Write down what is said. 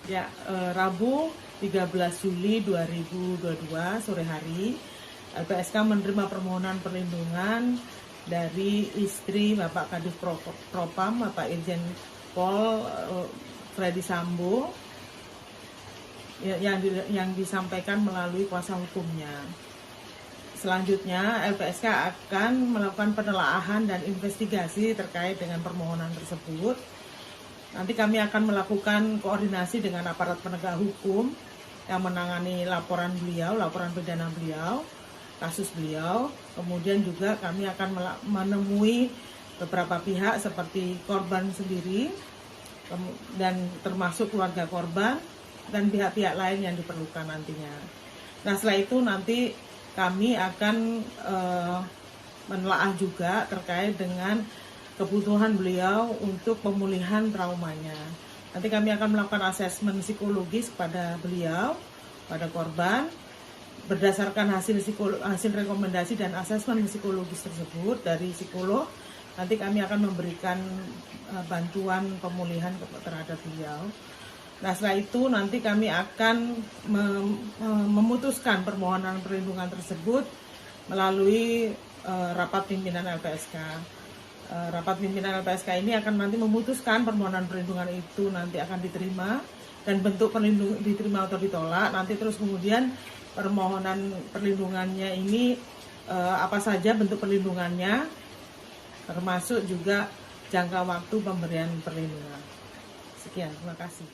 Ya, Rabu 13 Juli 2022 sore hari, LPSK menerima permohonan perlindungan dari istri Bapak Kadif Propam, Bapak Irjen Pol Freddy Sambo, yang disampaikan melalui kuasa hukumnya. Selanjutnya, LPSK akan melakukan penelaahan dan investigasi terkait dengan permohonan tersebut. Nanti kami akan melakukan koordinasi dengan aparat penegak hukum yang menangani laporan pidana beliau, kasus beliau. Kemudian juga kami akan menemui beberapa pihak seperti korban sendiri, dan termasuk keluarga korban, dan pihak-pihak lain yang diperlukan nantinya. Nah, setelah itu nanti kami akan menelaah juga terkait dengan kebutuhan beliau untuk pemulihan traumanya. Nanti kami akan melakukan asesmen psikologis kepada beliau, pada korban. Berdasarkan hasil rekomendasi dan asesmen psikologis tersebut dari psikolog, nanti kami akan memberikan bantuan pemulihan terhadap beliau. Nah, setelah itu nanti kami akan memutuskan permohonan perlindungan tersebut melalui rapat pimpinan LPSK. Rapat pimpinan LPSK ini akan nanti memutuskan permohonan perlindungan itu nanti akan diterima dan bentuk diterima atau ditolak. Nanti terus kemudian permohonan perlindungannya ini apa saja bentuk perlindungannya, termasuk juga jangka waktu pemberian perlindungan. Sekian, terima kasih.